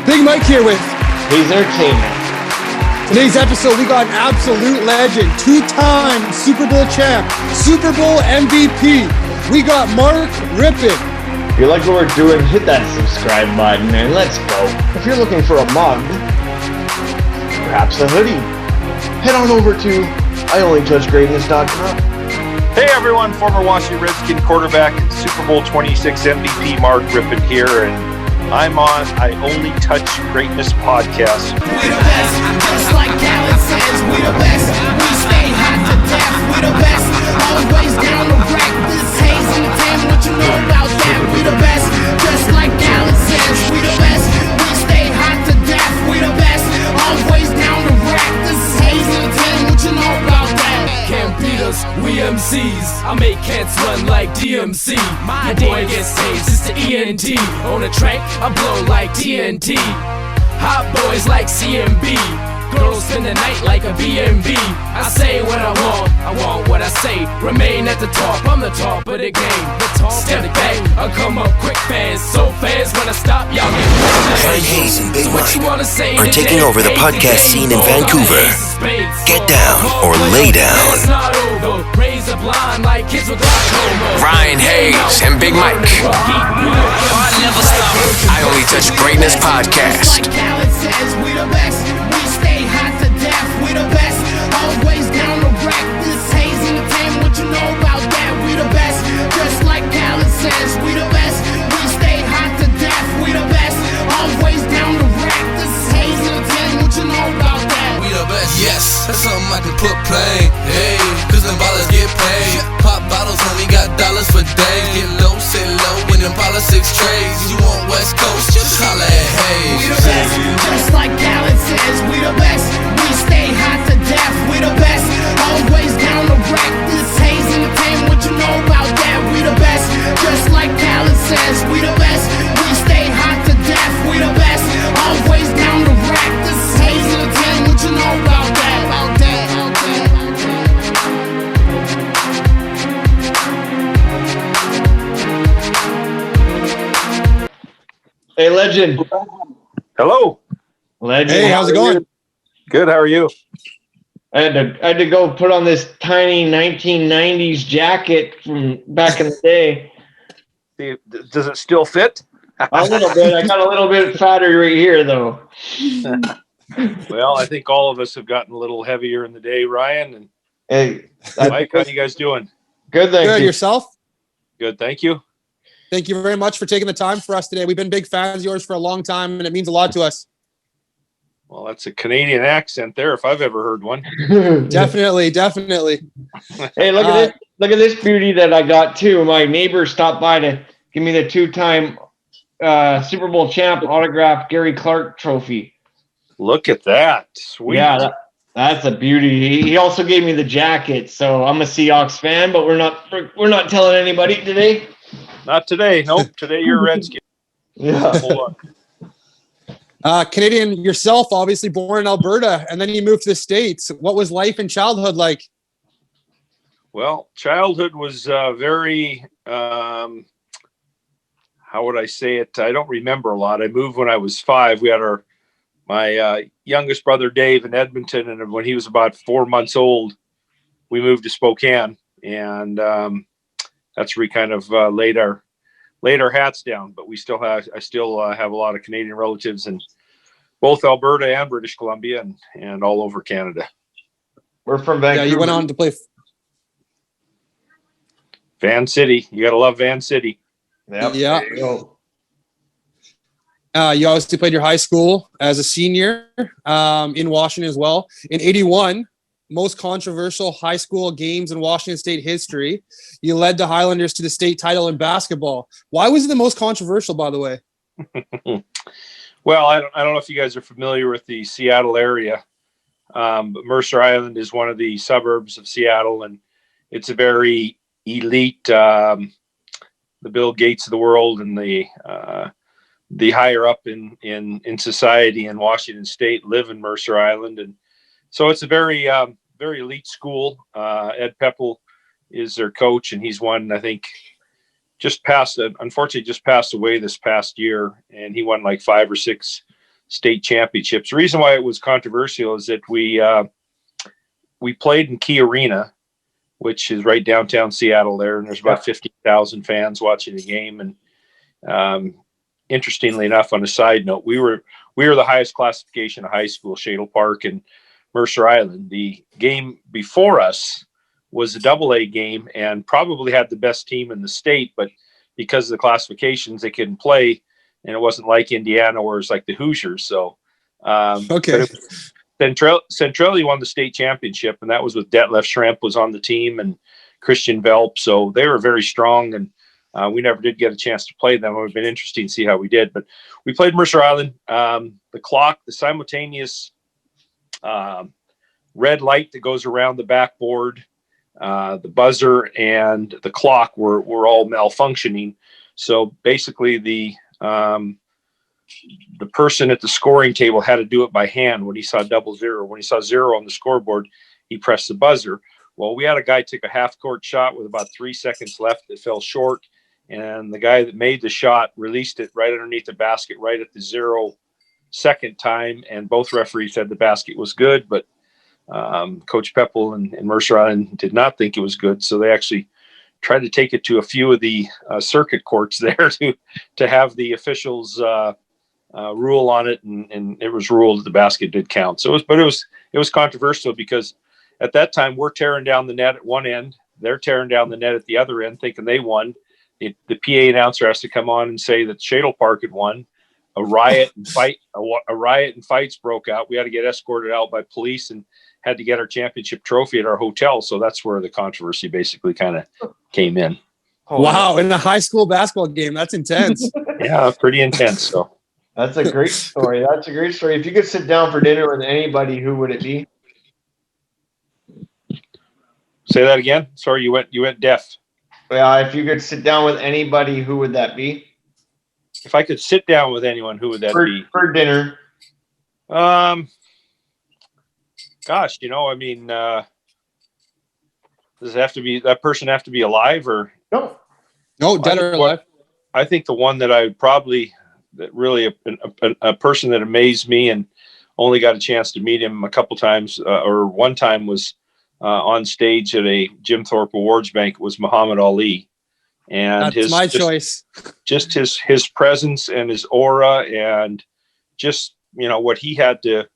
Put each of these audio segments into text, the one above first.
Big Mike here with He's Entertainment. Today's episode. We got an absolute legend, two-time Super Bowl champ, Super Bowl MVP. We got Mark Rypien. If you like what we're doing, hit that subscribe button and let's go. If you're looking for a mug, perhaps a hoodie, head on over to IOnlyTouchGreatness.com. Hey everyone, former Washington Redskin quarterback and Super Bowl 26 MVP Mark Rypien here, and I'm on I Only Touch Greatness podcast. We the best, just like Khaled says, we the best. We stay hot to death, we the best. Always down to wreck this haze in the team. What you know about that? We the best, just like Khaled says, we the best. We stay hot to death, we the best. Always down to wreck this haze in the team. What you know about that? Can't beat us, we MCs. I make cats run like DMC. My boy gets tased, it's the ENT. On the track, I blow like TNT. Hot boys like CMB. Girls spend the night like a B&B. I say what I want what I say. Remain at the top, I'm the top of the game. Step back, I come up quick fast. So fast when I stop, y'all get Ryan Hayes and Big Mike are today? taking over the podcast scene in Vancouver. Get down or lay down. It's not over. Raise a blind like kids with glaucoma. Ryan Hayes and Big Mike. I never stop. I Only Touch Greatness podcast. Like Khaled says, we the best. We stay hot to death, we the best. Always down to wreck this haze in the team. What you know about that? We the best. Just like Khaled says, we the best. We stay hot to death, we the best. Always down to wreck this haze in the team. What you know about that? We the best, yes. That's something I can put plain. Hey, cause them ballers get paid. Pop bottles, homie, got dollars for days. Get low, sit low, in them politics trades. You want West Coast, just holla at Hayes. We the best, just like Khaled says, we the best. We stay hot to death, we the best. Always down to wreck this haze in the team. What you know about that? We the best, just like Khaled says, we the best. We stay hot to death, we the best. Always down to wreck this haze in the team. What you know about that? About that, about that. Hey, legend. Hello. Legend. Hey, how's it going? Good, how are you? I had to go put on this tiny 1990s jacket from back in the day. Does it still fit? A little bit. I got a little bit fatter right here, though. Well, I think all of us have gotten a little heavier in the day, Ryan. And Hey, Mike, how you guys doing? good. Thank Good, you. yourself? Good, thank you. Thank you very much for taking the time for us today. We've been big fans of yours for a long time, and it means a lot to us. Well, that's a Canadian accent there, if I've ever heard one. Definitely. Hey, look at this! Look at this beauty that I got too. My neighbor stopped by to give me the two-time Super Bowl champ autographed Gary Clark trophy. Look at that. Sweet. Yeah, that's a beauty. He also gave me the jacket. So I'm a Seahawks fan, but we're not telling anybody today. Not today. Nope. Today you're a Redskin. Yeah. Hold on. Canadian yourself, obviously born in Alberta, and then you moved to the States. What was life and childhood like? Well, childhood was very, how would I say it? I don't remember a lot. I moved when I was 5. We had my youngest brother, Dave, in Edmonton. And when he was about 4 months old, we moved to Spokane. And that's where we kind of laid our hats down. But I still have a lot of Canadian relatives in both Alberta and British Columbia and all over Canada. We're from Vancouver. Yeah, you went on to play. Van City. You got to love Van City. Yep, Yeah. there you go. You obviously played your high school as a senior in Washington as well. In 81, most controversial high school games in Washington State history. You led the Highlanders to the state title in basketball. Why was it the most controversial, by the way? Well, I don't know if you guys are familiar with the Seattle area, but Mercer Island is one of the suburbs of Seattle, and it's a very elite, the Bill Gates of the world and the higher up in society in Washington State live in Mercer Island, and so it's a very elite school. Ed Peppel is their coach, and he's won, I think, unfortunately just passed away this past year, and he won like 5 or 6 state championships. The reason why it was controversial is that we played in Key Arena, which is right downtown Seattle there, and there's about 50,000 fans watching the game. And interestingly enough, on a side note, we were the highest classification of high school, Shadle Park and Mercer Island. The game before us was a AA game and probably had the best team in the state, but because of the classifications, they couldn't play, and it wasn't like Indiana where it's like the Hoosiers. So, Okay. Centralia won the state championship, and that was with Detlef Schrempf was on the team and Christian Velp. So they were very strong, and we never did get a chance to play them. It would have been interesting to see how we did, but we played Mercer Island. The clock, the simultaneous red light that goes around the backboard, the buzzer, and the clock were all malfunctioning. So basically the person at the scoring table had to do it by hand when he saw 00. When he saw 0 on the scoreboard, he pressed the buzzer. Well, we had a guy take a half-court shot with about 3 seconds left that fell short, and the guy that made the shot released it right underneath the basket right at the 0-second time, and both referees said the basket was good, but Coach Peppel and Mercer Island did not think it was good, so they actually tried to take it to a few of the circuit courts there to have the officials rule on it, and it was ruled that the basket did count. So it was controversial because at that time we're tearing down the net at one end, they're tearing down the net at the other end, thinking they won. The PA announcer has to come on and say that Shadle Park had won. A riot and fights broke out. We had to get escorted out by police and had to get our championship trophy at our hotel. So that's where the controversy basically kind of came in. Wow, in a high school basketball game, that's intense. Yeah, pretty intense. So That's a great story. That's a great story. If you could sit down for dinner with anybody, who would it be? say that again. Sorry, you went deaf. Yeah, if you could sit down with anybody, who would that be? If I could sit down with anyone, who would that be? For dinner. Gosh, I mean, does it have to be that person have to be alive or No. No, dead or alive. I think the one that I would probably that really a person that amazed me and only got a chance to meet him a couple times or one time was on stage at a Jim Thorpe Awards banquet was Muhammad Ali. And That's my choice. Just his presence and his aura and just, what he had to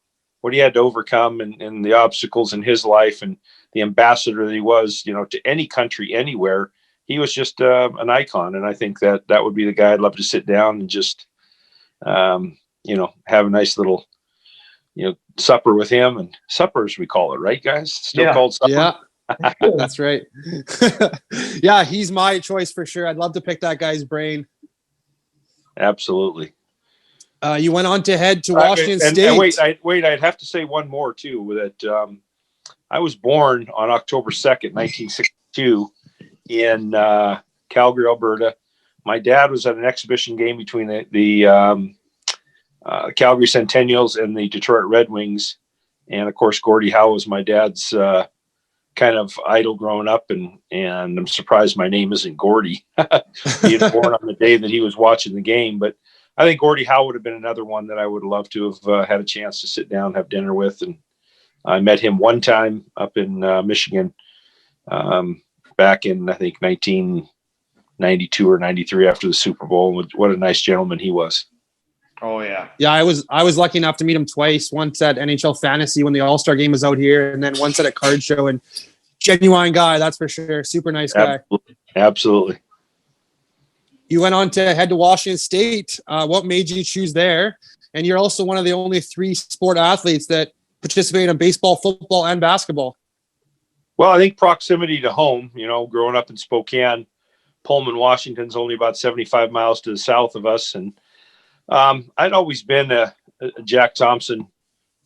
overcome and the obstacles in his life and the ambassador that he was, to any country, anywhere. He was just an icon. And I think that would be the guy I'd love to sit down and just, have a nice little, supper with him. And supper, as we call it, right, guys? Still called supper. Yeah. That's right. Yeah, he's my choice for sure. I'd love to pick that guy's brain. Absolutely. You went on to head to Washington State. Wait, I'd have to say one more too, that I was born on October 2nd, 1962 in Calgary, Alberta. My dad was at an exhibition game between the Calgary Centennials and the Detroit Red Wings. And of course, Gordie Howe was my dad's kind of idol growing up, and I'm surprised my name isn't Gordie, being born on the day that he was watching the game. But I think Gordie Howe would have been another one that I would have loved to have had a chance to sit down and have dinner with. And I met him one time up in Michigan back in, I think, 1992 or 93 after the Super Bowl. What a nice gentleman he was. Oh, yeah. Yeah, I was lucky enough to meet him twice. Once at NHL Fantasy when the All-Star game was out here, and then once at a card show. And genuine guy, that's for sure. Super nice guy. Absolutely. You went on to head to Washington State. What made you choose there? And you're also one of the only 3 sport athletes that participate in baseball, football, and basketball. Well, I think proximity to home, growing up in Spokane, Pullman, Washington's only about 75 miles to the south of us. And I'd always been a Jack Thompson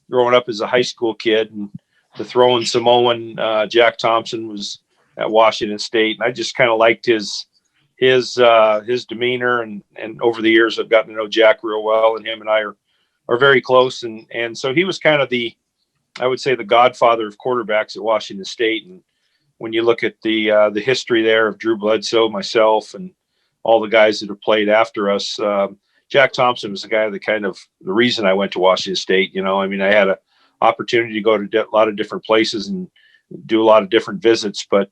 growing up as a high school kid, and the throwing Samoan Jack Thompson was at Washington State. And I just kind of liked his demeanor, and over the years I've gotten to know Jack real well, and him and I are very close. And so he was kind of I would say the godfather of quarterbacks at Washington State. And when you look at the history there of Drew Bledsoe, myself, and all the guys that have played after us, Jack Thompson was the guy that the reason I went to Washington State. I had an opportunity to go to a lot of different places and do a lot of different visits, but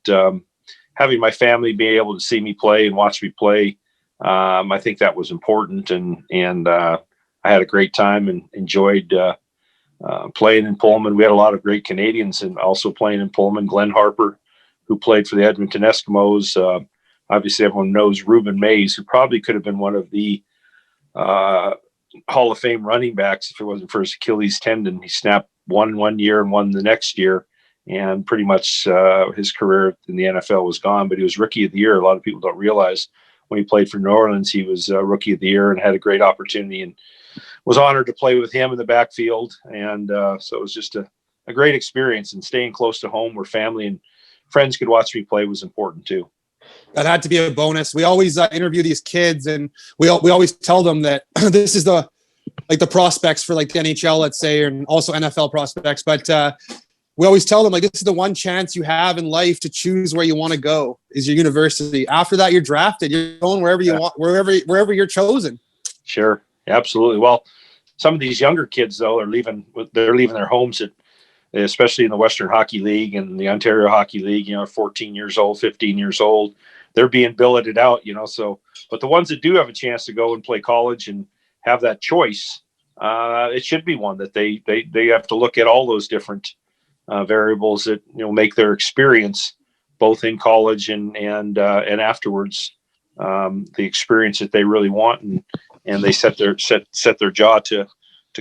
having my family be able to see me play and watch me play, I think that was important. And I had a great time and enjoyed playing in Pullman. We had a lot of great Canadians and also playing in Pullman. Glenn Harper, who played for the Edmonton Eskimos. Obviously, everyone knows Reuben Mays, who probably could have been one of the Hall of Fame running backs if it wasn't for his Achilles tendon. He snapped one year and one the next year, and pretty much his career in the NFL was gone. But he was Rookie of the Year. A lot of people don't realize when he played for New Orleans, he was Rookie of the Year and had a great opportunity, and was honored to play with him in the backfield. And so it was just a great experience, and staying close to home where family and friends could watch me play was important too. That had to be a bonus. We always interview these kids, and we always tell them that this is the prospects for like the NHL, let's say, and also NFL prospects. But we always tell them, like, this is the one chance you have in life to choose where you want to go is your university. After that, you're drafted. You're going wherever you want, wherever you're chosen. Sure. Absolutely. Well, some of these younger kids, though, they're leaving their homes especially in the Western Hockey League and the Ontario Hockey League, 14 years old, 15 years old, they're being billeted out, so, but the ones that do have a chance to go and play college and have that choice, it should be one that they have to look at all those different variables that, make their experience both in college and afterwards, the experience that they really want. And they set their jaw to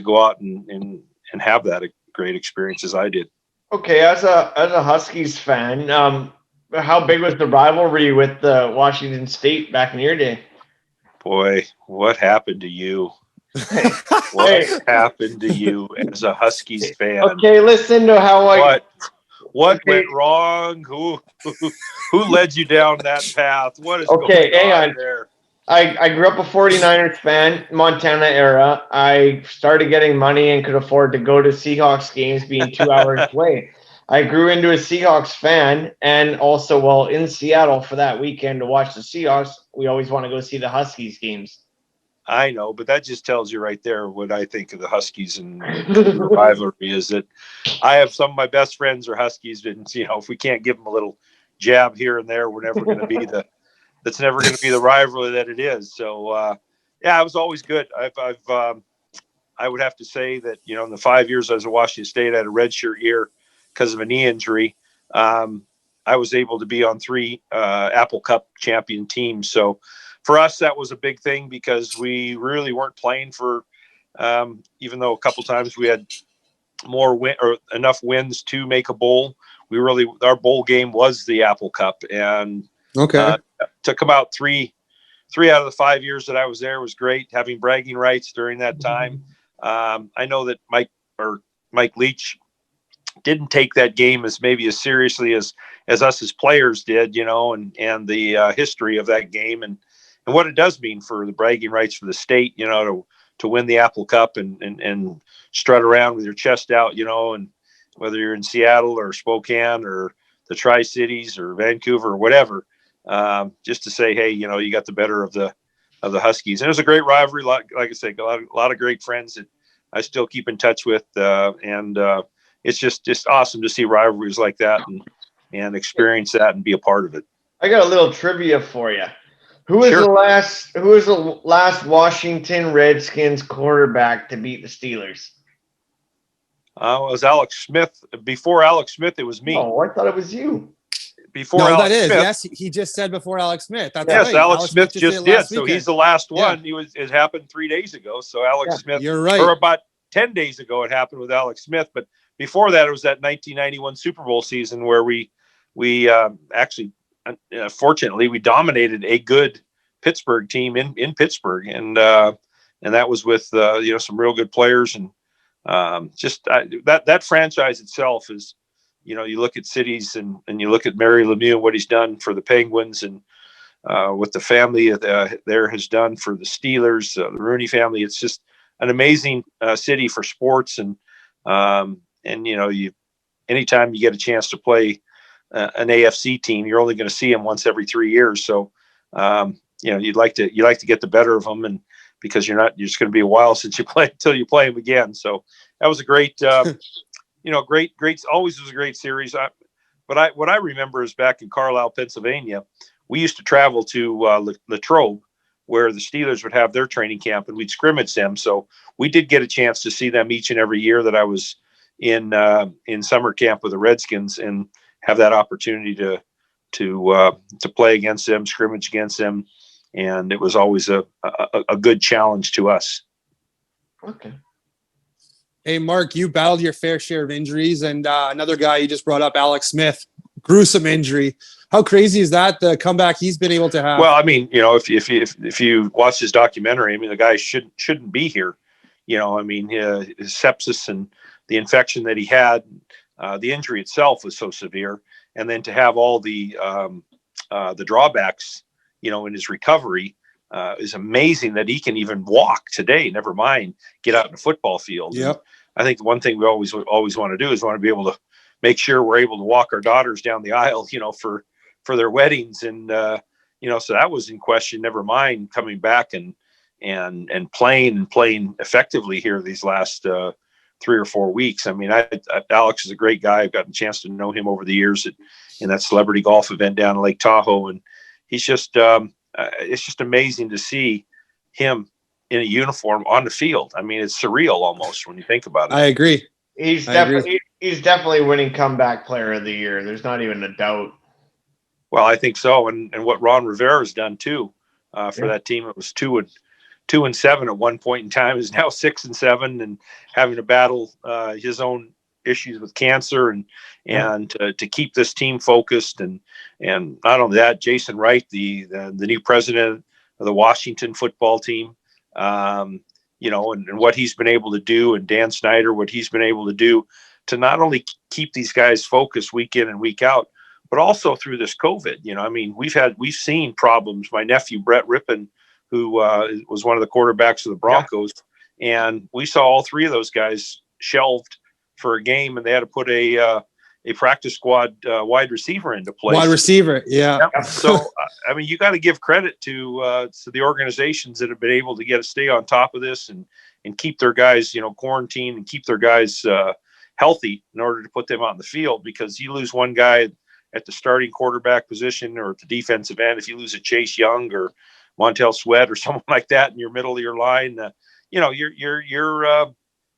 go out and have that great experience as I did. Okay, as a Huskies fan, how big was the rivalry with Washington State back in your day? Boy, what happened to you? What happened to you as a Huskies fan? Okay, listen to how what went wrong? Who led you down that path? What is going on there? I grew up a 49ers fan, Montana era. I started getting money and could afford to go to Seahawks games being 2 hours away. I grew into a Seahawks fan, and also, in Seattle for that weekend to watch the Seahawks, we always want to go see the Huskies games. I know, but that just tells you right there what I think of the Huskies and the rivalry is that I have some of my best friends are Huskies, and if we can't give them a little jab here and there, we're never going to be that's never going to be the rivalry that it is. So, it was always good. I would have to say that, in the 5 years I was at Washington State, I had a redshirt year because of a knee injury. I was able to be on 3 Apple Cup champion teams. So for us, that was a big thing because we really weren't playing for, even though a couple times we had enough wins to make a bowl. Our bowl game was the Apple Cup, and took about three out of the 5 years that I was there was great, having bragging rights during that time. I know that Mike Leach didn't take that game as seriously as us as players did, and the history of that game and what it does mean for the bragging rights for the state, to win the Apple Cup and strut around with your chest out, and whether you're in Seattle or Spokane or the Tri-Cities or Vancouver or whatever, just to say, hey, you got the better of the Huskies. And it was a great rivalry. Like I say, a lot of great friends that I still keep in touch with. And it's just awesome to see rivalries like that and experience that and be a part of it. I got a little trivia for you. Who was the last Washington Redskins quarterback to beat the Steelers? It was Alex Smith. Before Alex Smith, it was me. Oh, I thought it was you. Before Alex Smith. Yes, he just said before Alex Smith. That's yes, right. Alex Smith just did. So he's the last one. Yeah. It happened 3 days ago. So Alex Smith. You're right. Or about 10 days ago, it happened with Alex Smith. But before that, it was that 1991 Super Bowl season where we actually, fortunately, we dominated a good Pittsburgh team in Pittsburgh, and that was with some real good players, and that franchise itself is, you look at cities and you look at Mary Lemieux, what he's done for the Penguins, and what the family there has done for the Steelers, the Rooney family. It's just an amazing city for sports, and anytime you get a chance to play an AFC team, you're only going to see them once every 3 years. So, you'd like to get the better of them and because you're just going to be a while since you play until you play him again. So that was a great, great, always was a great series. But what I remember is back in Carlisle, Pennsylvania, we used to travel to Latrobe, where the Steelers would have their training camp, and we'd scrimmage them. So we did get a chance to see them each and every year that I was in summer camp with the Redskins, and have that opportunity to play against them, scrimmage against them. And it was always a good challenge to us. Okay. Hey, Mark, you battled your fair share of injuries, and another guy you just brought up, Alex Smith, gruesome injury. How crazy is that, the comeback he's been able to have? Well, I mean, if you watch his documentary, I mean, the guy shouldn't be here. His sepsis and the infection that he had, the injury itself was so severe, and then to have all the drawbacks, in his recovery, is amazing that he can even walk today. Never mind get out in the football field. Yep. I think the one thing we always want to do is want to be able to make sure we're able to walk our daughters down the aisle, for their weddings. And, so that was in question, never mind coming back and playing effectively here these last 3 or 4 weeks. I mean, Alex is a great guy. I've gotten a chance to know him over the years in that celebrity golf event down in Lake Tahoe. And he's just, it's just amazing to see him in a uniform on the field. I mean, it's surreal almost when you think about it. I agree. He's definitely winning comeback player of the year. There's not even a doubt. Well, I think so. And what Ron Rivera has done too, for that team. It was 2-7 at one point in time, is now 6-7, and having to battle his own issues with cancer and to keep this team focused. And not only that, Jason Wright, the new president of the Washington football team, and what he's been able to do, and Dan Snyder, what he's been able to do to not only keep these guys focused week in and week out, but also through this COVID. We've seen problems. My nephew, Brett Rypien, who was one of the quarterbacks of the Broncos, and we saw all 3 of those guys shelved for a game, and they had to put a practice squad wide receiver into place. Wide receiver, yeah. So, you got to give credit to the organizations that have been able to stay on top of this and keep their guys, quarantined, and keep their guys healthy in order to put them out in the field. Because you lose one guy at the starting quarterback position or at the defensive end, if you lose a Chase Young or Montell Sweat or someone like that in your middle of your line, you're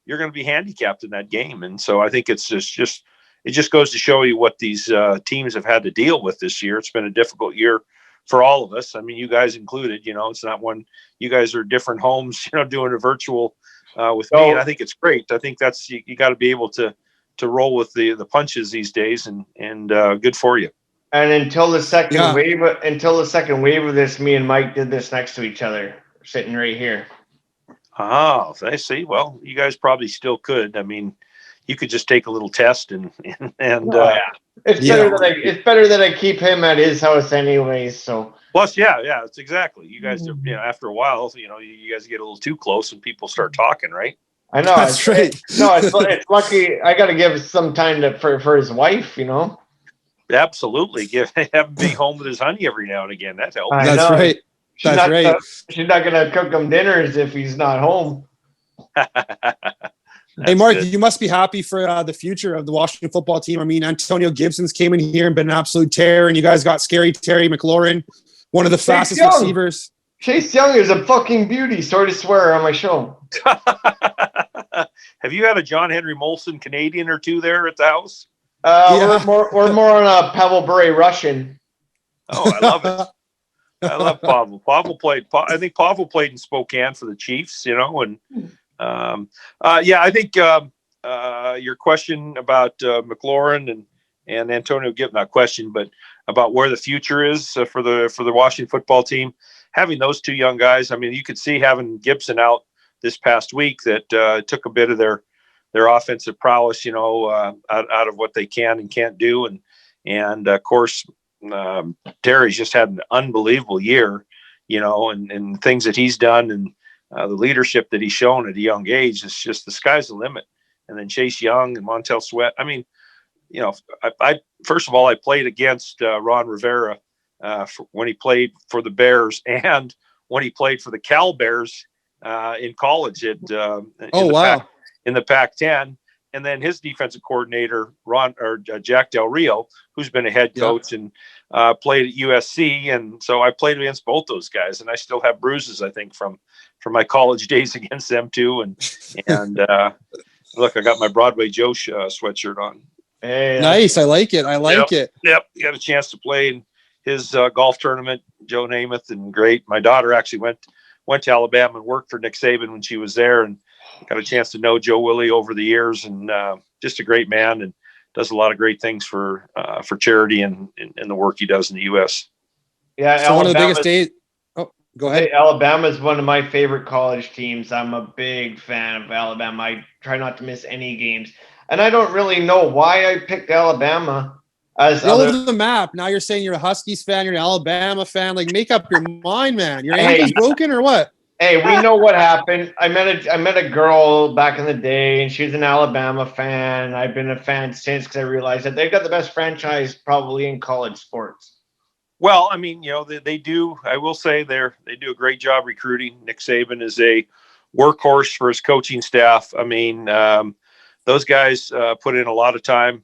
going to be handicapped in that game. And so I think it just goes to show you what these teams have had to deal with this year. It's been a difficult year for all of us. I mean, you guys included. It's not one. You guys are different homes, doing a virtual with me, and I think it's great. I think that's you got to be able to roll with the punches these days, and good for you. And until the second wave of this, me and Mike did this next to each other, sitting right here. Oh, I see. Well, you guys probably still could. I mean, you could just take a little test and It's better that I keep him at his house anyways. So plus, it's exactly. You guys are, after a while, you guys get a little too close and people start talking, right? I know. That's right. It's lucky. I got to give some time for his wife, Absolutely. Have him be home with his honey every now and again. That helps. That's right. That's right. She's not going to cook him dinners if he's not home. Hey, Mark, you must be happy for the future of the Washington football team. I mean, Antonio Gibson's came in here and been an absolute tear, and you guys got scary Terry McLaurin, one of the fastest receivers. Chase Young is a fucking beauty, sorry to swear on my show. Have you had a John Henry Molson Canadian or two there at the house? We're more on a Pavel Bure Russian. Oh, I love it. I love Pavel. I think Pavel played in Spokane for the Chiefs, and I think your question about McLaurin and Antonio Gibson, not question, but about where the future is for the Washington football team, having those 2 young guys. I mean, you could see having Gibson out this past week that took a bit of their offensive prowess, out of what they can and can't do. And of course, Terry's just had an unbelievable year, and things that he's done and the leadership that he's shown at a young age. It's just the sky's the limit. And then Chase Young and Montell Sweat. I mean, I first of all, I played against Ron Rivera when he played for the Bears and when he played for the Cal Bears in college at in the Pac-10, and then his defensive coordinator Jack Del Rio, who's been a head coach and played at USC, and so I played against both those guys, and I still have bruises, I think, from my college days against them too. And look, I got my Broadway Joe sweatshirt on. Hey, nice. I like it. It. Yep. You got a chance to play in his golf tournament, Joe Namath, and great. My daughter actually went to Alabama and worked for Nick Saban when she was there, and got a chance to know Joe Willie over the years, and just a great man, and does a lot of great things for charity and the work he does in the U.S. Yeah, so one of the biggest days. Oh, go ahead. Alabama is one of my favorite college teams. I'm a big fan of Alabama. I try not to miss any games, and I don't really know why I picked Alabama. All over the map. Now you're saying you're a Huskies fan, you're an Alabama fan. Like, make up your mind, man. Your ankle's broken or what? Hey, we know what happened. I met a girl back in the day, and she's an Alabama fan. I've been a fan since because I realized that they've got the best franchise probably in college sports. Well, I mean, they do. I will say they do a great job recruiting. Nick Saban is a workhorse for his coaching staff. I mean, those guys put in a lot of time.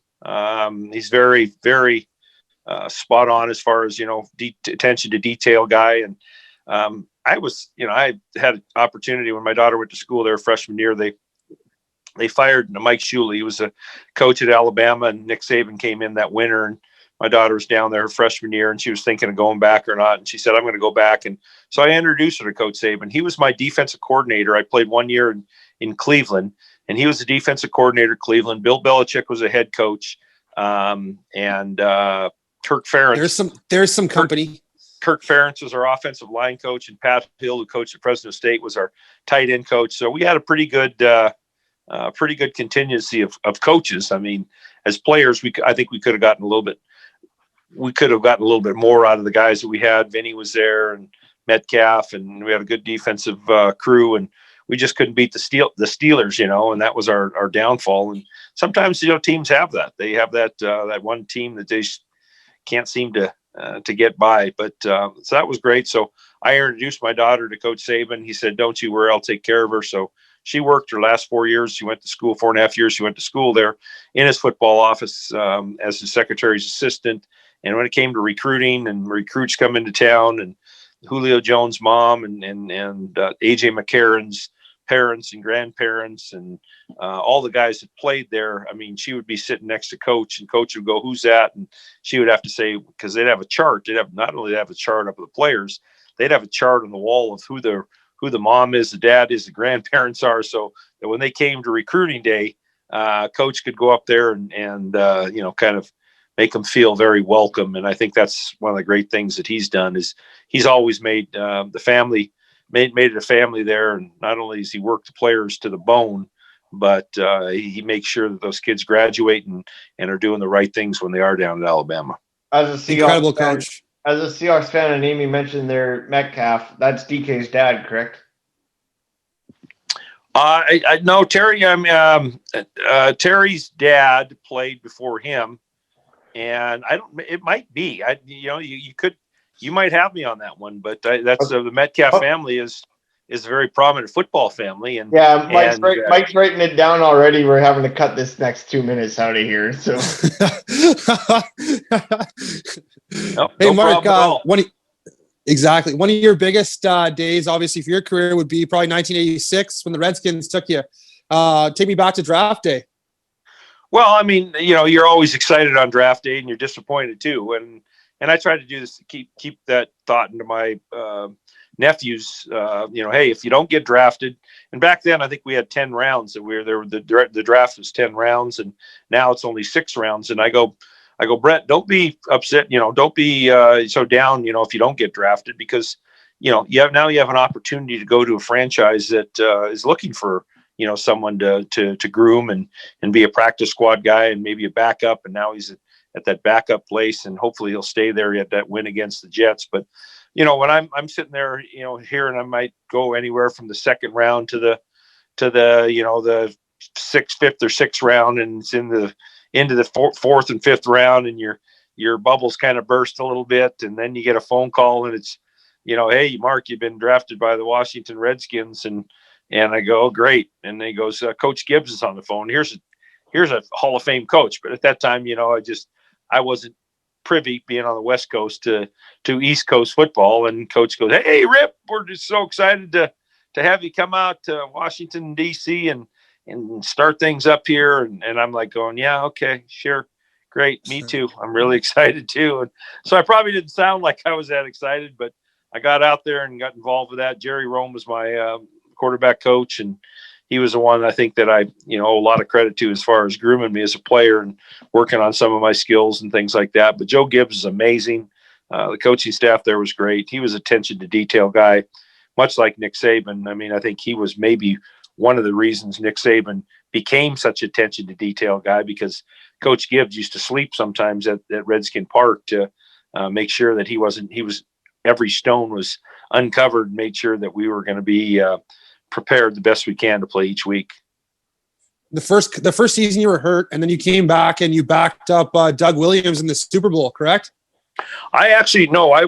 He's very, very spot on as far as attention to detail guy. And I had an opportunity when my daughter went to school there freshman year. They fired Mike Shuley. He was a coach at Alabama, and Nick Saban came in that winter, and my daughter was down there her freshman year, and she was thinking of going back or not. And she said, I'm going to go back. And so I introduced her to Coach Saban. He was my defensive coordinator. I played 1 year in Cleveland, and he was the defensive coordinator at Cleveland. Bill Belichick was a head coach. And Kirk Ferentz. There's some company. Kirk Ferentz was our offensive line coach, and Pat Hill, who coached at Fresno State, was our tight end coach. So we had a pretty good contingency of coaches. I mean, as players, I think we could have gotten a little bit more out of the guys that we had. Vinny was there, and Metcalf, and we had a good defensive crew, and we just couldn't beat the Steelers, and that was our downfall. And sometimes, teams have that. They have that one team that they can't seem to get by. But so that was great. So I introduced my daughter to Coach Saban. He said, "Don't you worry, I'll take care of her." So she worked her last 4 years. She went to school 4.5 years. She went to school there in his football office as his secretary's assistant. And when it came to recruiting, and recruits come into town, and Julio Jones' mom and AJ McCarron's parents and grandparents and all the guys that played there, I mean, she would be sitting next to Coach, and Coach would go, "Who's that?" And she would have to say, because they'd have a chart. They'd have not only have a chart up of the players, they'd have a chart on the wall of who the mom is, the dad is, the grandparents are, so that when they came to recruiting day, Coach could go up there and kind of make them feel very welcome. And I think that's one of the great things that he's done, is he's always made the family made it a family there. And not only does he work the players to the bone, but he makes sure that those kids graduate and are doing the right things when they are down in Alabama. As a Seahawks Incredible fan, coach. As a Seahawks fan, and Amy mentioned their Metcalf, that's DK's dad, correct? I know Terry. Terry's dad played before him, and I don't. It might be. You might have me on that one, but that's the Metcalf family is a very prominent football family, and yeah, Mike's writing it down already. We're having to cut this next 2 minutes out of here. So, hey, Mark, exactly. One of your biggest days, obviously, for your career would be probably 1986 when the Redskins took you. Take me back to draft day. Well, I mean, you're always excited on draft day, and you're disappointed too. And I try to do this to keep that thought into my nephews. Hey, if you don't get drafted, and back then I think we had 10 rounds that we were there. The draft was 10 rounds, and now it's only 6 rounds. And I go, Brett, don't be upset. Don't be so down. If you don't get drafted, because you have an opportunity to go to a franchise that is looking for someone to groom and be a practice squad guy and maybe a backup. And now he's at that backup place, and hopefully he'll stay there at that win against the Jets. But when I'm sitting there, here, and I might go anywhere from the second round to the the fifth or sixth round, and it's into the fourth and fifth round, and your bubbles kind of burst a little bit, and then you get a phone call, and it's hey, Mark, you've been drafted by the Washington Redskins. And I go, oh, great. And he goes, Coach Gibbs is on the phone. Here's a Hall of Fame coach. But at that time, I wasn't privy, being on the West Coast, to East Coast football. And Coach goes, hey, Rip, we're just so excited to have you come out to Washington, D.C. and start things up here. And I'm like going, yeah, okay, sure. Great. Me too. I'm really excited too. And so I probably didn't sound like I was that excited, but I got out there and got involved with that. Jerry Rome was my quarterback coach, and he was the one I think that I, owe a lot of credit to as far as grooming me as a player and working on some of my skills and things like that. But Joe Gibbs is amazing. The coaching staff there was great. He was attention to detail guy, much like Nick Saban. I mean, I think he was maybe one of the reasons Nick Saban became such attention to detail guy, because Coach Gibbs used to sleep sometimes at Redskin Park to make sure that every stone was uncovered and made sure that we were going to be prepared the best we can to play each week. The first season you were hurt, and then you came back and you backed up Doug Williams in the Super Bowl, correct? I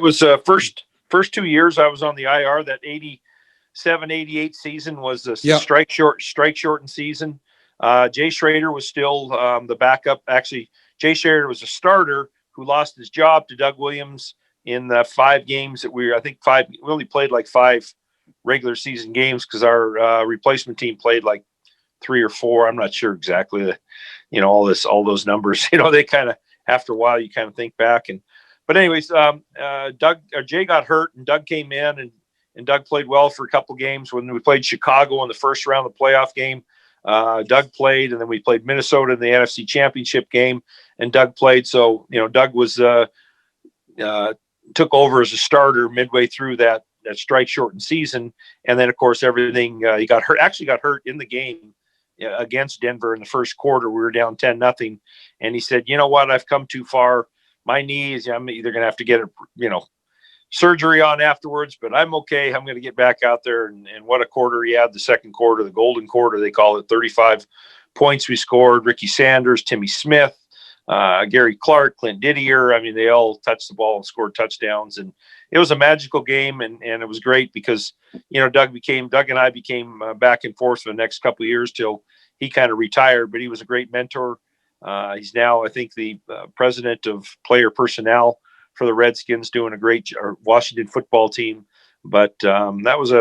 was first 2 years I was on the IR. That 87-88 season was a strike shortened season. Jay Schrader was still the backup. Actually, Jay Schrader was a starter who lost his job to Doug Williams in the 5 games that we only played like 5 regular season games, because our replacement team played like 3 or 4. I'm not sure exactly all those numbers, they kind of, after a while you kind of think back. But anyways, Jay got hurt and Doug came in, and Doug played well for a couple games. When we played Chicago in the first round of the playoff game, Doug played, and then we played Minnesota in the NFC Championship game, and Doug played. So, Doug was took over as a starter midway through that strike shortened season. And then of course everything, he got hurt in the game against Denver in the first quarter. We were down 10-0. And he said, you know what, I've come too far. My knees, I'm either going to have to get surgery on afterwards, but I'm okay. I'm going to get back out there. And what a quarter he had, the second quarter, the golden quarter, they call it. 35 points we scored. Ricky Sanders, Timmy Smith, Gary Clark, Clint Didier. I mean, they all touched the ball and scored touchdowns, and it was a magical game. And it was great because, Doug and I became back and forth for the next couple of years till he kind of retired, but he was a great mentor. He's now, I think, the president of player personnel for the Redskins, doing a great Washington football team. But that was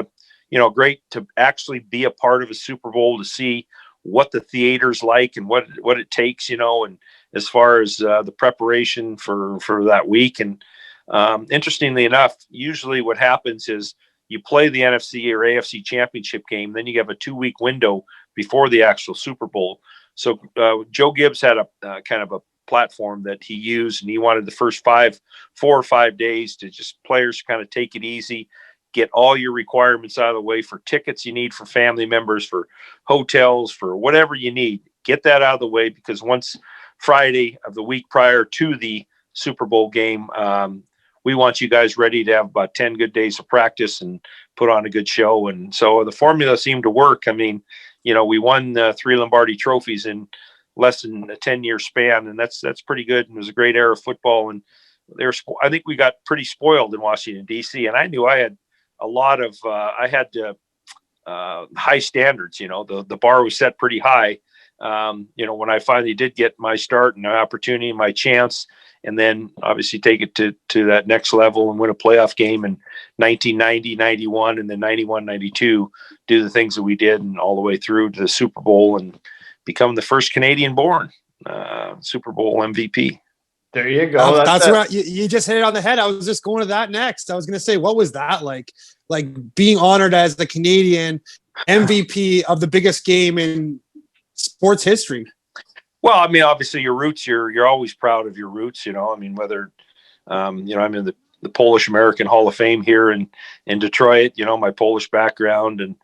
great to actually be a part of a Super Bowl, to see what the theater's like and what it takes, and as far as the preparation for that week. And interestingly enough, usually what happens is you play the NFC or AFC championship game, then you have a 2-week window before the actual Super Bowl. So Joe Gibbs had a kind of a platform that he used, and he wanted the first 4 or 5 days to just players kind of take it easy, get all your requirements out of the way for tickets you need for family members, for hotels, for whatever you need. Get that out of the way, because once Friday of the week prior to the Super Bowl game, we want you guys ready to have about 10 good days of practice and put on a good show. And so the formula seemed to work. I mean, we won 3 Lombardi trophies in less than a 10-year span, and that's pretty good. And it was a great era of football. And I think we got pretty spoiled in Washington, D.C. And I knew I had a lot of high standards. The bar was set pretty high. When I finally did get my start and my opportunity, my chance, and then obviously take it to that next level and win a playoff game in 1990, 91, and then 91, 92, do the things that we did, and all the way through to the Super Bowl and become the first Canadian born Super Bowl MVP. There you go. That's where you just hit it on the head. I was just going to that next. I was going to say, what was that like being honored as the Canadian MVP of the biggest game in sports history? Well, I mean, obviously your roots, you're always proud of your roots, I mean, whether, I'm in the Polish American Hall of Fame here in Detroit, my Polish background, and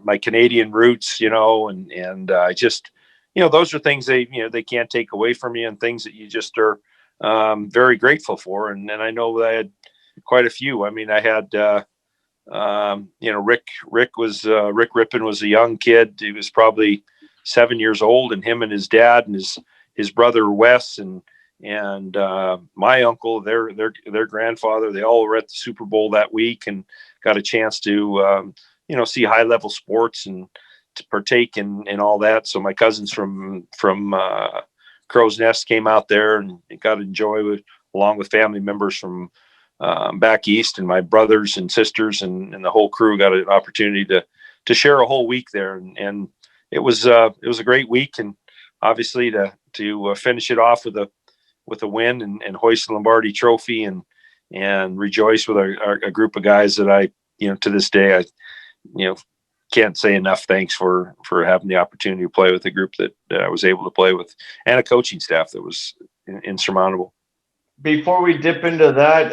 my Canadian roots, and I just, those are things they can't take away from you, and things that you just are very grateful for. And I know that I had quite a few. I mean, I had, Rick Rypien was a young kid. He was probably 7 years old, and him and his dad and his brother Wes and and my uncle, their grandfather. They all were at the Super Bowl that week and got a chance to see high level sports and to partake in all that. So my cousins from Crow's Nest came out there and got to enjoy it, along with family members from back east, and my brothers and sisters and the whole crew got an opportunity to share a whole week there, and it was a great week, and obviously to finish it off with a win and hoist the Lombardi Trophy and rejoice with a group of guys that I to this day I can't say enough thanks for having the opportunity to play with a group that I was able to play with, and a coaching staff that was insurmountable. Before we dip into that,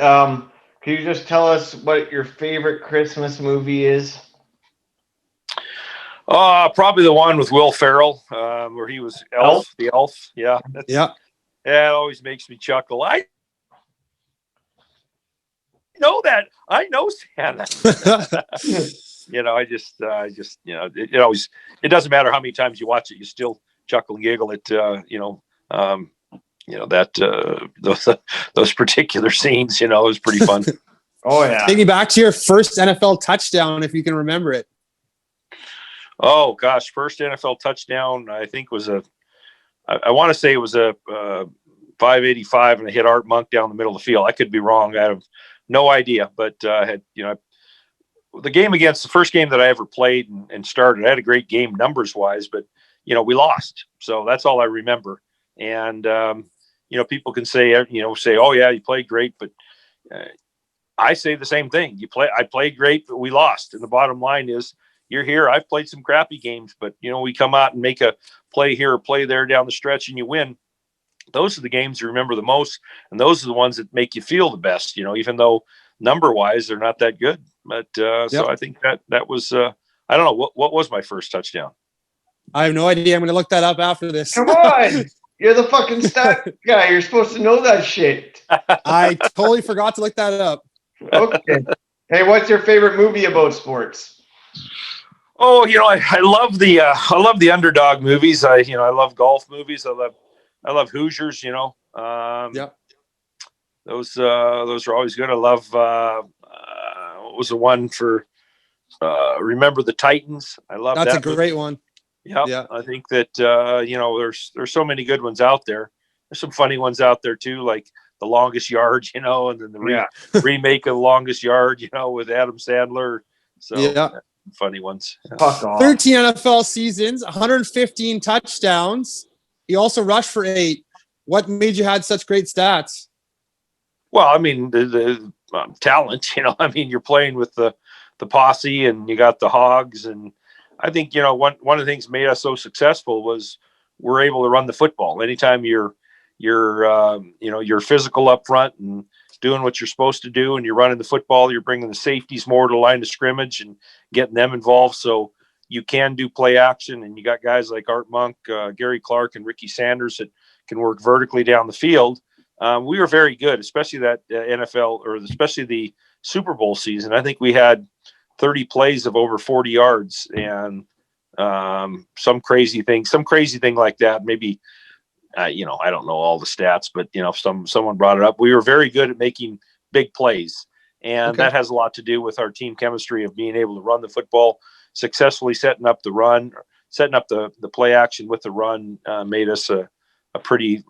can you just tell us what your favorite Christmas movie is? Probably the one with Will Ferrell, where he was Elf. The Elf. Yeah. Yeah. Yeah, it always makes me chuckle. I know that. I know Santa. It doesn't matter how many times you watch it, you still chuckle and giggle at those particular scenes. It was pretty fun. Oh yeah. Take me back to your first NFL touchdown, if you can remember it. Oh gosh, first NFL touchdown I think was I want to say it was a 585, and I hit Art Monk down the middle of the field. I could be wrong. I have no idea, but I had the first game that I ever played and started. I had a great game numbers wise, but we lost, so that's all I remember. And people can say oh yeah, you played great, but I say the same thing. I played great, but we lost. And the bottom line is, you're here. I've played some crappy games, but we come out and make a play here or play there down the stretch and you win. Those are the games you remember the most, and those are the ones that make you feel the best. Even though number wise they're not that good. But so I think that was I don't know what was my first touchdown. I have no idea. I'm going to look that up after this. Come on. You're the fucking stat guy. You're supposed to know that shit. I totally forgot to look that up. Okay. Hey, what's your favorite movie about sports? Oh, I love the underdog movies. I love golf movies. I love Hoosiers. Yeah. Those are always good. I love what was the one for Remember the Titans? I love that's that. a great one. Yeah. I think that there's so many good ones out there. There's some funny ones out there too, like The Longest Yard, and then the remake of The Longest Yard, with Adam Sandler. So funny ones. Fuck off. 13 NFL seasons, 115 touchdowns. He also rushed for 8. What made you had such great stats? Well, I mean, the talent, you're playing with the posse, and you got the Hogs. And I think, one of the things that made us so successful was we're able to run the football. Anytime you're physical up front and doing what you're supposed to do, and you're running the football, you're bringing the safeties more to the line of scrimmage and getting them involved. So you can do play action, and you got guys like Art Monk, Gary Clark, and Ricky Sanders that can work vertically down the field. We were very good, especially that NFL, or especially the Super Bowl season. I think we had 30 plays of over 40 yards, and some crazy thing like that. Maybe, I don't know all the stats, but someone brought it up. We were very good at making big plays, and that has a lot to do with our team chemistry of being able to run the football successfully, setting up the run, setting up the play action with the run, made us a pretty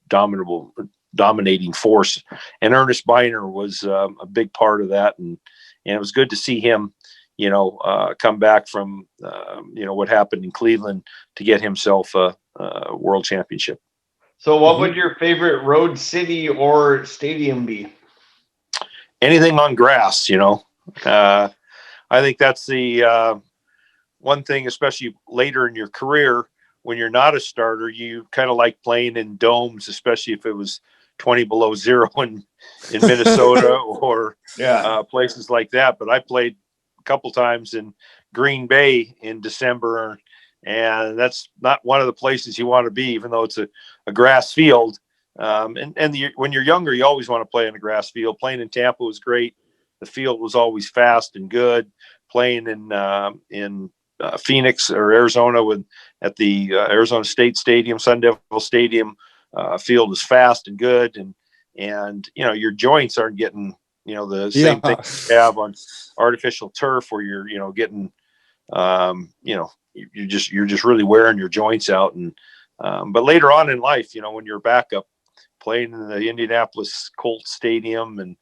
dominating force. And Ernest Biner was a big part of that, and it was good to see him, come back from what happened in Cleveland to get himself a world championship. So what would your favorite road city or stadium be? Anything on grass, I think that's the one thing, especially later in your career, when you're not a starter, you kind of like playing in domes, especially if it was 20 below zero in Minnesota or places like that. But I played a couple times in Green Bay in December, and that's not one of the places you want to be, even though it's a grass field. When you're younger, you always want to play in a grass field. Playing in Tampa was great. The field was always fast and good. Playing in Phoenix or Arizona at the Arizona State Stadium, Sun Devil Stadium, field is fast and good, and your joints aren't getting the same thing you have on artificial turf where you're getting you're just really wearing your joints out. And but later on in life, when you're back up playing in the Indianapolis Colts Stadium and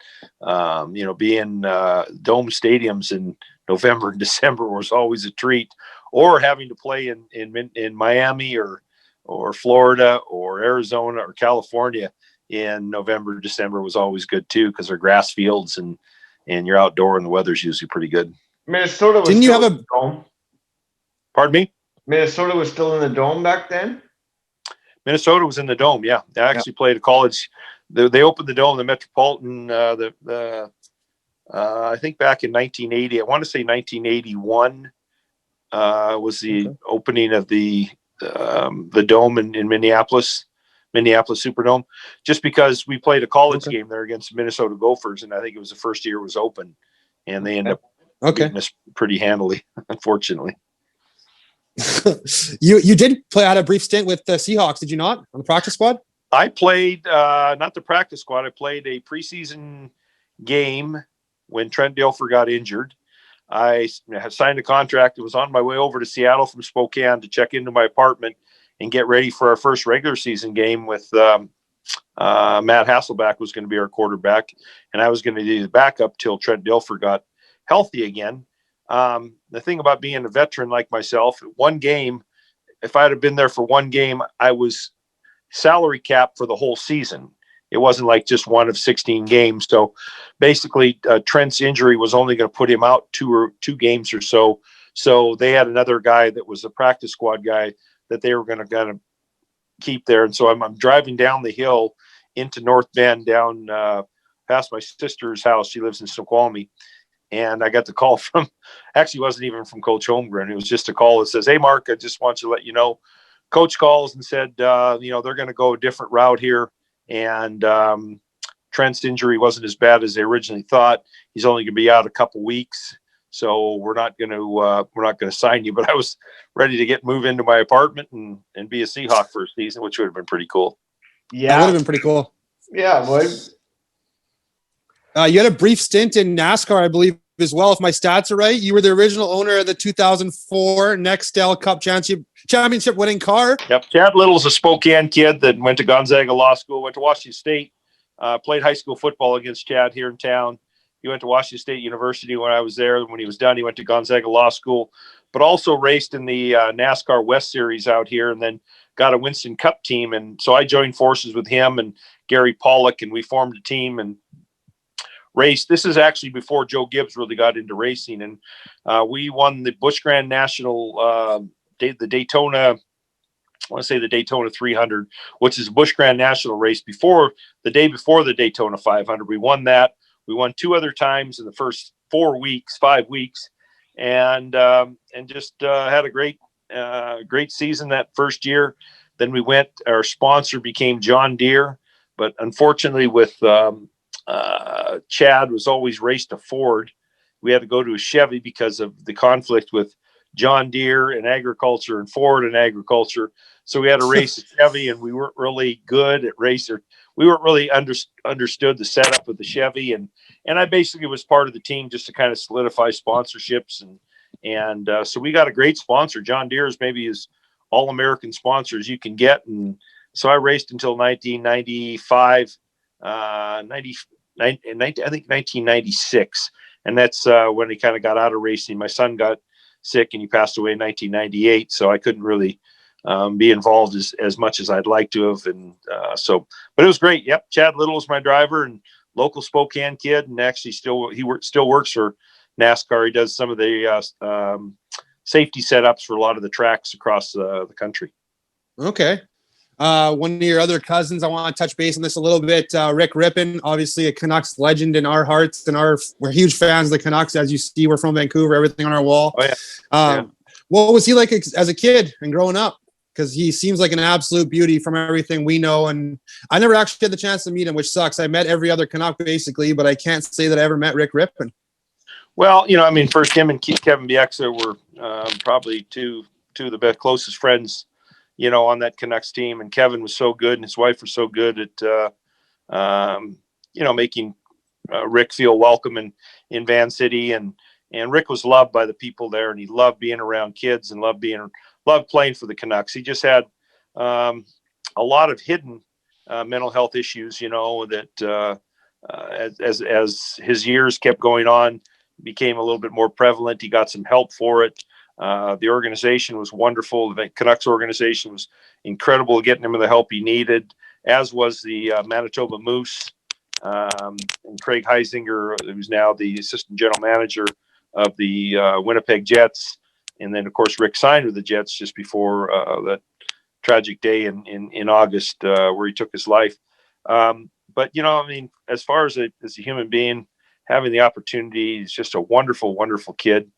being dome stadiums in November and December was always a treat, or having to play in Miami or Florida or Arizona or California in November, December was always good too, because they're grass fields and you're outdoor and the weather's usually pretty good. Minnesota was Didn't you have in the dome? Pardon me? Minnesota was still in the dome back then? Minnesota was in the dome. Yeah. I actually played a college. They opened the dome, the Metropolitan, I think back in 1980, I want to say 1981 was the opening of the dome in Minneapolis Superdome, just because we played a college game there against the Minnesota Gophers. And I think it was the first year it was open, and they ended up beating us pretty handily, unfortunately. You did had a brief stint with the Seahawks, did you not, on the practice squad? I played not the practice squad. I played a preseason game when Trent Dilfer got injured. I had signed a contract. It was on my way over to Seattle from Spokane to check into my apartment and get ready for our first regular season game with Matt Hasselbeck was going to be our quarterback, and I was going to do the backup till Trent Dilfer got healthy again. The thing about being a veteran like myself, one game, if I had been there for one game, I was salary capped for the whole season. It wasn't like just one of 16 games. So basically Trent's injury was only going to put him out two games or so. So they had another guy that was a practice squad guy that they were going to kind of keep there. And so I'm driving down the hill into North Bend, down past my sister's house. She lives in Snoqualmie. And I got the call from, actually wasn't even from Coach Holmgren. It was just a call that says, "Hey, Mark, I just want you to let you know, Coach calls and said, they're going to go a different route here. And Trent's injury wasn't as bad as they originally thought. He's only going to be out a couple weeks. So we're not going to sign you." But I was ready to move into my apartment and be a Seahawk for a season, which would have been pretty cool. Yeah, that would have been pretty cool. Yeah, it would. You had a brief stint in NASCAR, I believe, as well. If my stats are right, you were the original owner of the 2004 Nextel Cup championship winning car. Yep. Chad Little's a Spokane kid that went to Gonzaga Law School, went to Washington State, played high school football against Chad here in town. He went to Washington State University when I was there. When he was done, he went to Gonzaga Law School, but also raced in the NASCAR West Series out here, and then got a Winston Cup team. And so I joined forces with him and Gary Pollock, and we formed a team and raced. This is actually before Joe Gibbs really got into racing, and we won the Busch Grand National, the Daytona. I want to say the Daytona 300, which is Busch Grand National race the day before the Daytona 500. We won that. We won two other times in the first 5 weeks, and just had a great season that first year. Then our sponsor became John Deere, but unfortunately with Chad was always raced a Ford. We had to go to a Chevy because of the conflict with John Deere and agriculture and Ford and agriculture. So we had to race a Chevy, and we weren't really good at racer. We weren't really understood the setup of the Chevy, and I basically was part of the team just to kind of solidify sponsorships, and so we got a great sponsor. John Deere is maybe as all-American sponsors you can get, and so I raced until 1995. I think 1996, and that's when he kind of got out of racing. My son got sick and he passed away in 1998, so I couldn't really be involved as much as I'd like to have, and but it was great. Yep, Chad Little was my driver and local Spokane kid, and actually still works for NASCAR. He does some of the safety setups for a lot of the tracks across the country. Okay. One of your other cousins, I want to touch base on this a little bit. Rick Rypien, obviously a Canucks legend in our hearts, and we're huge fans of the Canucks. As you see, we're from Vancouver, everything on our wall. Oh, yeah. What was he like as a kid and growing up? Because he seems like an absolute beauty from everything we know. And I never actually had the chance to meet him, which sucks. I met every other Canuck basically, but I can't say that I ever met Rick Rypien. Well, first him and Kevin Bieksa were probably two of the best, closest friends, on that Canucks team. And Kevin was so good, and his wife was so good at, making Rick feel welcome in Van City. And Rick was loved by the people there, and he loved being around kids and loved playing for the Canucks. He just had a lot of hidden mental health issues, that as his years kept going on, became a little bit more prevalent. He got some help for it. The organization was wonderful. The Canucks organization was incredible at getting him the help he needed, as was the Manitoba Moose, and Craig Heisinger, who's now the assistant general manager of the Winnipeg Jets. And then, of course, Rick signed with the Jets just before that tragic day in August where he took his life. But, as far as a human being, having the opportunity, he's just a wonderful, wonderful kid.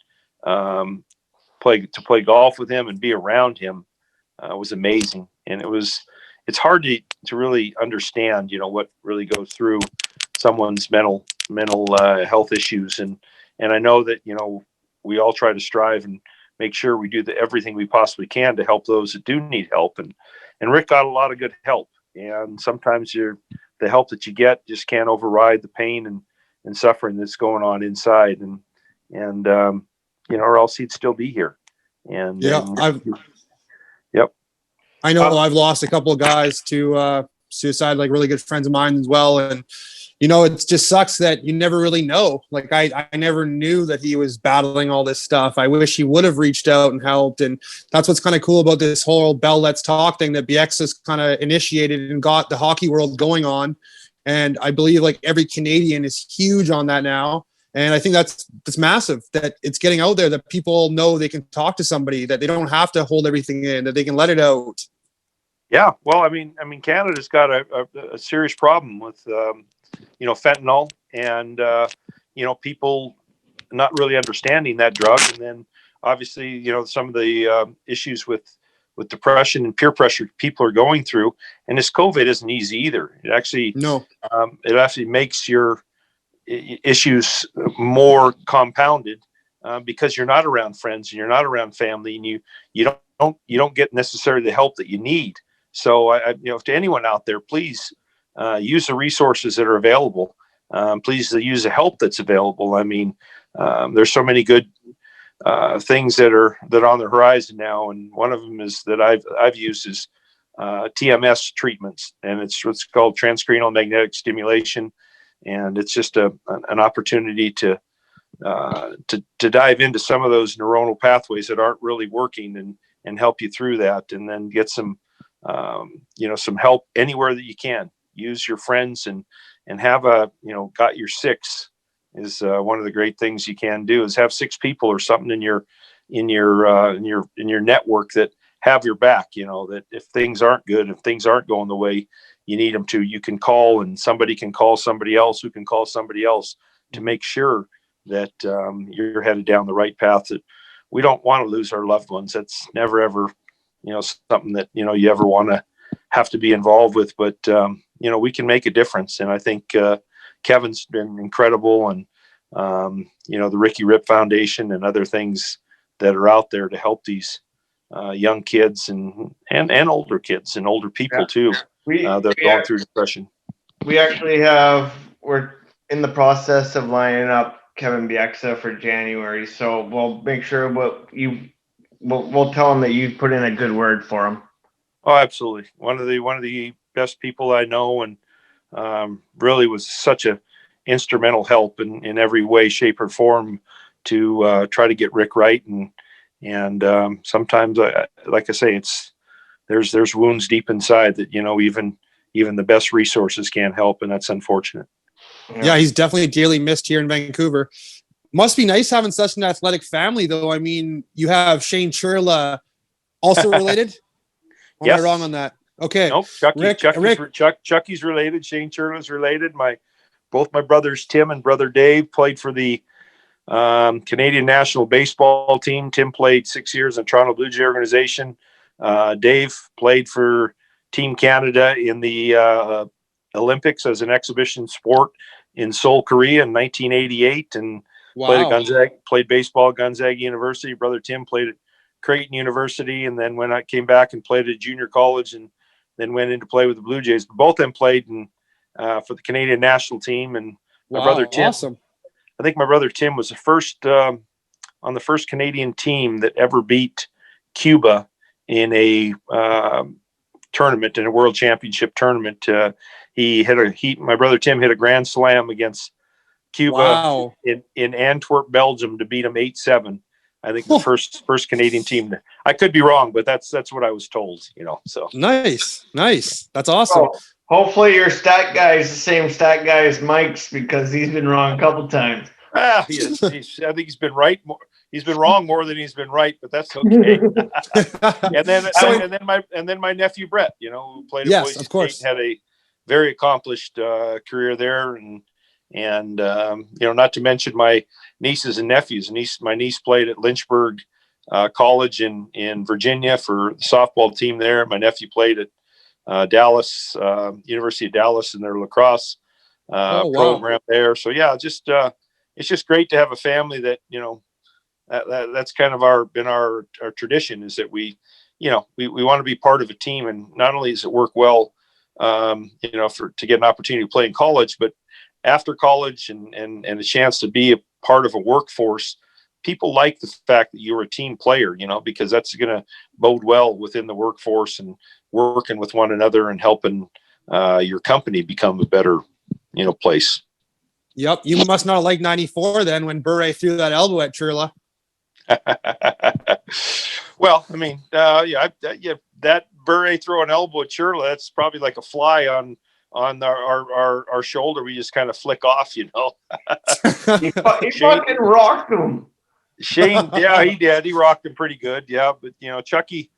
Play golf with him and be around him was amazing. And it's hard to really understand, what really goes through someone's mental health issues. And I know that, we all try to strive and make sure we do everything we possibly can to help those that do need help. And Rick got a lot of good help. And sometimes the help that you get just can't override the pain and suffering that's going on inside. And or else he'd still be here. And yep. I know I've lost a couple of guys to suicide, like really good friends of mine as well. And, it just sucks that you never really know. Like I never knew that he was battling all this stuff. I wish he would have reached out and helped. And that's what's kind of cool about this whole Bell Let's Talk thing that BX has kind of initiated and got the hockey world going on. And I believe like every Canadian is huge on that now. And I think that's massive, that it's getting out there, that people know they can talk to somebody, that they don't have to hold everything in, that they can let it out. Yeah. Well, I mean, Canada's got a serious problem with, fentanyl and, people not really understanding that drug. And then obviously, some of the issues with depression and peer pressure people are going through. And this COVID isn't easy either. It actually, it actually makes your issues more compounded because you're not around friends and you're not around family, and you don't get necessarily the help that you need. So to anyone out there, please use the resources that are available. Please use the help that's available. I mean, there's so many good things that are on the horizon now, and one of them is that I've used is TMS treatments, and it's what's called transcranial magnetic stimulation. And it's just an opportunity to dive into some of those neuronal pathways that aren't really working and help you through that, and then get some help anywhere that you can. Use your friends and have got your six is one of the great things you can do, is have six people or something in your network that have your back. That if things aren't good, if things aren't going the way you need them to, you can call, and somebody can call somebody else who can call somebody else to make sure that you're headed down the right path. That we don't want to lose our loved ones. That's never, ever, something that, you ever want to have to be involved with, but we can make a difference. And I think Kevin's been incredible, and the Ricky Rip Foundation and other things that are out there to help these young kids and older kids and older people too. They're going through depression. We're in the process of lining up Kevin Bieksa for January, so we'll make sure we'll tell him that you put in a good word for him. Oh, absolutely. One of the best people I know, and really was such a instrumental help in every way, shape, or form to try to get Rick right. And sometimes, like I say, there's wounds deep inside that, even the best resources can't help. And that's unfortunate. Yeah, he's definitely dearly missed here in Vancouver. Must be nice having such an athletic family, though. I mean, you have Shane Churla, also related? Or am I wrong on that? Okay. Nope. Chucky's related. Shane Churla's related. Both my brothers, Tim and brother Dave, played for the Canadian national baseball team. Tim played 6 years in Toronto Blue Jay organization. Dave played for Team Canada in the Olympics as an exhibition sport in Seoul, Korea in 1988, and played baseball at Gonzaga University. Brother Tim played at Creighton University, and then when I came back and played at junior college, and then went in to play with the Blue Jays. Both of them played for the Canadian national team, and my brother Tim. Awesome. I think my brother Tim was the first on the first Canadian team that ever beat Cuba in a tournament, in a World Championship tournament. My brother Tim hit a grand slam against Cuba in Antwerp, Belgium, to beat them 8-7. I think the first Canadian team. I could be wrong, but that's what I was told. So nice. That's awesome. Oh, hopefully your stat guy is the same stat guy as Mike's, because he's been wrong a couple times. I think he's been right more. He's been wrong more than he's been right, but that's okay. and then my nephew Brett, who played at Boise State, had a very accomplished career there, and not to mention my nieces and nephews. My niece played at Lynchburg College in Virginia for the softball team there. My nephew played at Dallas, University of Dallas, in their lacrosse program there. So yeah, it's just great to have a family that, that's kind of our tradition, is that we want to be part of a team. And not only does it work well, to get an opportunity to play in college, but after college and a chance to be a part of a workforce, people like the fact that you're a team player, because that's going to bode well within the workforce, and working with one another and helping your company become a better, place. Yep. You must not like 94 then, when Bure threw that elbow at Churla. Well, I mean, that Bure throw an elbow at Churla, that's probably like a fly on our shoulder. We just kind of flick off, He fucking rocked him. Shane, yeah, he did. He rocked him pretty good. Yeah, but Chucky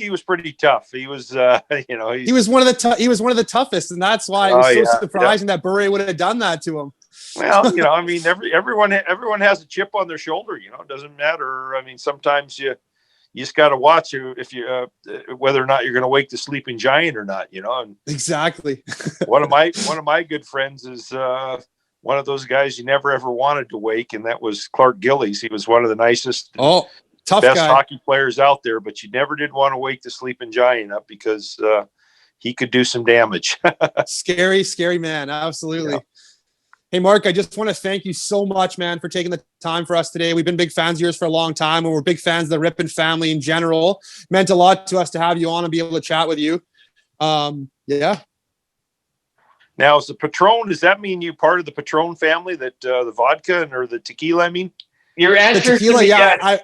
was pretty tough. He was, he was one of the toughest, and that's why it was so surprising that Bure would have done that to him. Well, I mean, everyone has a chip on their shoulder. It doesn't matter. I mean, sometimes you just got to watch if you whether or not you're going to wake the sleeping giant or not. And exactly. one of my good friends is one of those guys you never ever wanted to wake, and that was Clark Gillies. He was one of the nicest, tough best guy. Hockey players out there, but you never did want to wake the sleeping giant up, because he could do some damage. Scary man. Absolutely. Yeah. Hey, Mark, I just want to thank you so much, man, for taking the time for us today. We've been big fans of yours for a long time, and we're big fans of the Rypien family in general. Meant a lot to us to have you on and be able to chat with you. Yeah. Now, is the Patron, does that mean you part of the Patron family, that the vodka or the tequila, I mean? Your answer, tequila, yeah.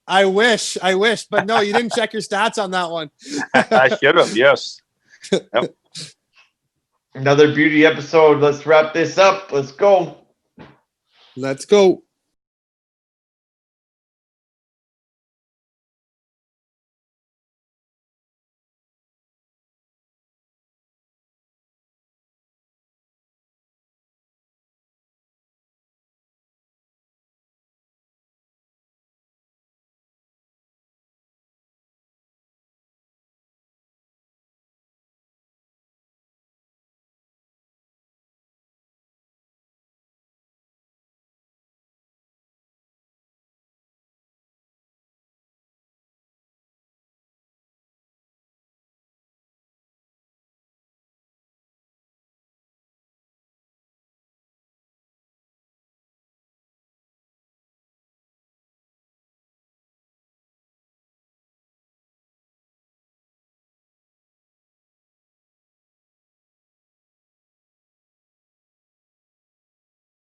I wish, but no, you didn't check your stats on that one. I should have, yes. Yep. Another beauty episode. Let's wrap this up. Let's go. Let's go.